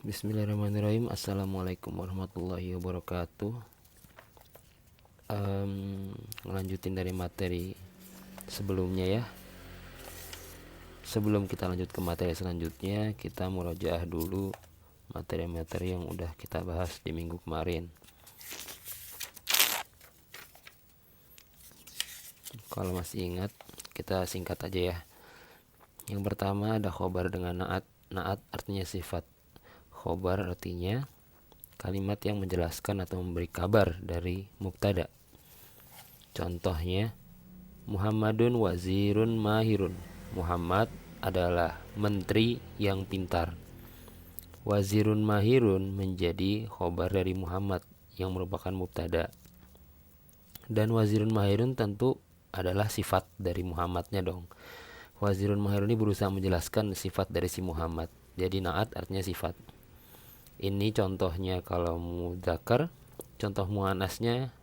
Bismillahirrahmanirrahim. Assalamualaikum warahmatullahi wabarakatuh. Ngelanjutin dari materi sebelumnya ya. Sebelum kita lanjut ke materi selanjutnya, kita murojaah dulu materi-materi yang udah kita bahas di minggu kemarin. Kalau masih ingat, kita singkat aja ya. Yang pertama ada khobar dengan naat. Naat artinya sifat. Khobar artinya kalimat yang menjelaskan atau memberi kabar dari mubtada. Contohnya, Muhammadun wazirun mahirun. Muhammad adalah menteri yang pintar. Wazirun mahirun menjadi khobar dari Muhammad yang merupakan mubtada. Dan wazirun mahirun tentu adalah sifat dari Muhammadnya dong. Wazirun mahirun ini berusaha menjelaskan sifat dari si Muhammad. Jadi naat artinya sifat. Ini contohnya kalau mudzakkar, contoh muannasnya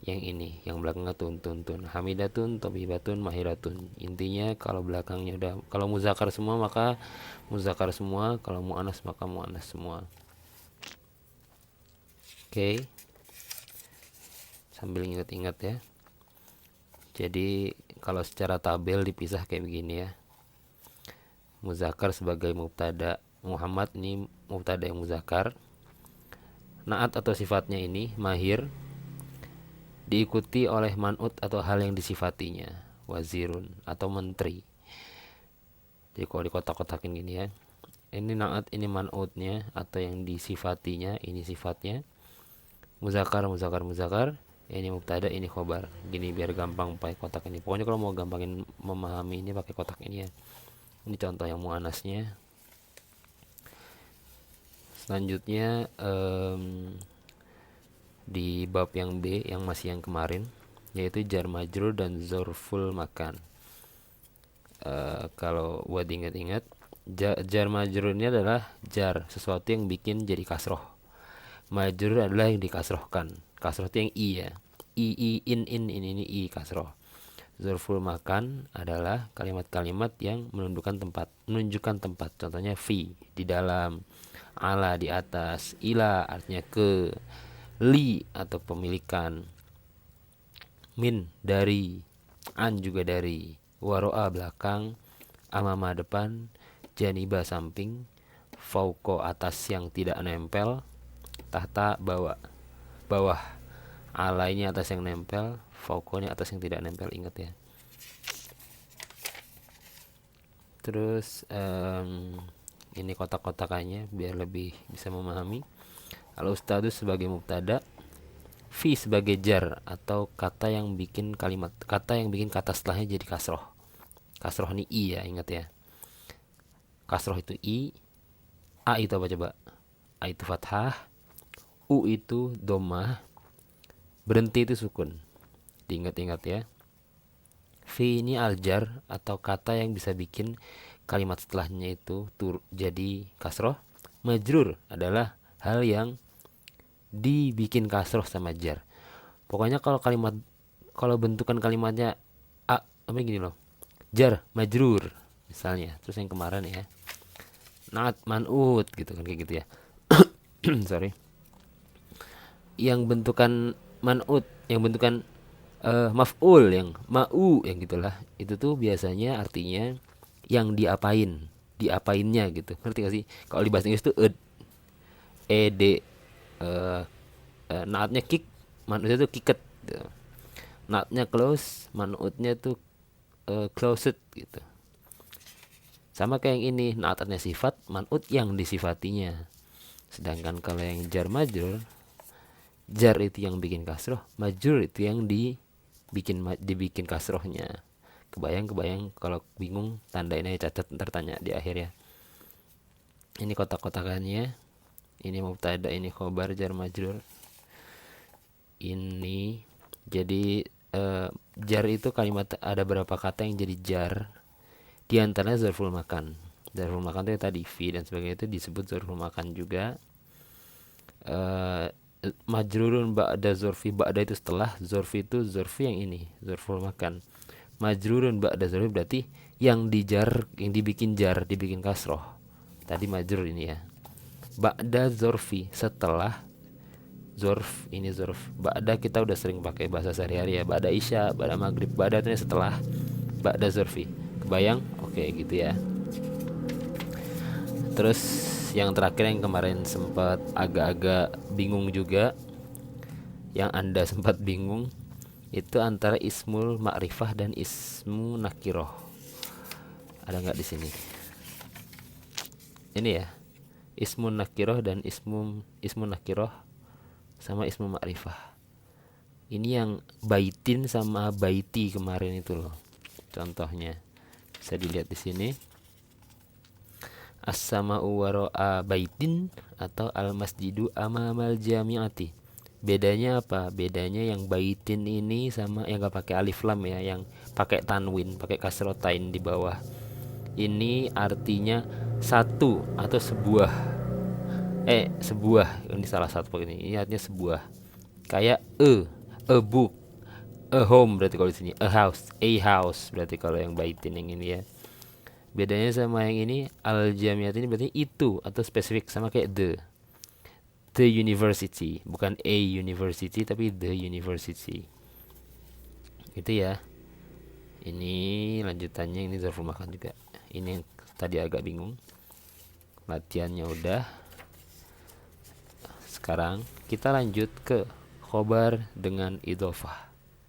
yang ini, yang belakangnya tun. Hamidatun, tobibatun, mahiratun. Intinya kalau belakangnya udah, kalau mudzakkar semua maka mudzakkar semua, kalau muannas maka muannas semua. Oke. Sambil ingat-ingat ya. Jadi kalau secara tabel dipisah kayak begini ya. Mudzakkar sebagai mubtada, Muhammad ini mubtada yang mudzakkar. Naat atau sifatnya ini mahir diikuti oleh man'ut atau hal yang disifatinya, wazirun atau menteri. Jadi kalau dikotak-kotakin gini ya, ini naat, ini man'utnya atau yang disifatinya, ini sifatnya. Muzakkar, ini mubtada, ini khobar. Gini biar gampang pakai kotak ini. Pokoknya kalau mau gampangin memahami ini pakai kotak ini ya. Ini contoh yang muannasnya. Selanjutnya di bab yang B, yang masih yang kemarin, yaitu jar majrur dan zorful makan. Kalau buat ingat-ingat, jar majrur ini adalah jar, sesuatu yang bikin jadi kasroh. Majrur adalah yang dikasrohkan. Kasroh itu yang i ya, i ini i kasroh. Zorful makan adalah kalimat-kalimat yang menunjukkan tempat. Contohnya fi, di dalam, ala, di atas, ila artinya ke, li atau pemilikan, min dari, an juga dari, waro'a belakang, amama depan, janiba samping, fauko atas yang tidak nempel, tahta bawah, ala ini atas yang nempel, fauko ini atas yang tidak nempel, ingat ya. Terus ini kotak-kotakannya biar lebih bisa memahami. Al ustadu sebagai mubtada, fi sebagai jar atau kata yang bikin kata setelahnya jadi kasroh. Kasroh ini i ya, ingat ya. Kasroh itu i, a itu apa coba? A itu fathah, u itu dhammah, berhenti itu sukun. Diingat-ingat ya. Fi ini aljar atau kata yang bisa bikin kalimat setelahnya itu jadi kasroh. Majrur adalah hal yang dibikin kasroh sama jar. Pokoknya kalau bentukan kalimatnya apa gini loh, jar majrur misalnya. Terus yang kemarin ya, naat man'ut gitu kan, kayak gitu ya. Sorry. Yang bentukan man'ut, yang bentukan maf'ul, yang ma'u, yang gitulah, itu tuh biasanya artinya yang diapainnya gitu. Ngerti gak sih? Kalau di bahasa Inggris tuh ed, naatnya kick, manutnya tuh kicket gitu. Naatnya close, manutnya tuh closed gitu. Sama kayak yang ini, naatnya sifat, manut yang disifatinya. Sedangkan kalau yang jar majrur, jar itu yang bikin kasroh, majrur itu yang dibikin kasrohnya. Kebayang kalau bingung tandain aja, catat, ntar tanya di akhir ya. Ini kotak-kotakannya. Ini mubtada, ini khobar, jar majrur. Ini jadi jar itu kalimat, ada berapa kata yang jadi jar. Di antaranya zarful makan. Zarful makan itu tadi fi dan sebagainya, itu disebut zarful makan juga. Majrurun ba'da zorfi, ba'da itu setelah, zorfi itu zorfi yang ini, zorful makan. Majrurun ba'da zorfi berarti yang dibikin jar, dibikin kasroh. Tadi majrur ini ya. Ba'da zorfi, setelah zorf. Ini zorf. Ba'da kita udah sering pakai bahasa sehari-hari ya. Ba'da isya, ba'da maghrib. Ba'da itu setelah. Ba'da zorfi. Kebayang? Oke gitu ya. Terus yang terakhir yang kemarin sempat agak-agak bingung juga, yang Anda sempat bingung, itu antara ismul ma'rifah dan ismu nakiroh. Ada nggak di sini? Ini ya, ismu nakiroh dan ismu nakiroh sama ismu ma'rifah. Ini yang baitin sama baiti kemarin itu loh. Contohnya bisa dilihat di sini. As-sama'u wara'a baitin atau al-masjidu amamal jami'ati. Bedanya apa? Bedanya yang baitin ini sama yang gak pakai alif lam ya, yang pakai tanwin, pakai kasrotain di bawah. Ini artinya satu atau sebuah. Sebuah. Ini salah satu ini. Ini artinya sebuah. Kayak a book, a home berarti kalau di sini, a house berarti kalau yang baitin yang ini ya. Bedanya sama yang ini, al jamiat ini berarti itu atau spesifik, sama kayak the university, bukan a university tapi the university. Itu ya. Ini lanjutannya, ini zarful makan juga. Ini yang tadi agak bingung. Latihannya udah. Sekarang kita lanjut ke khobar dengan idhofah.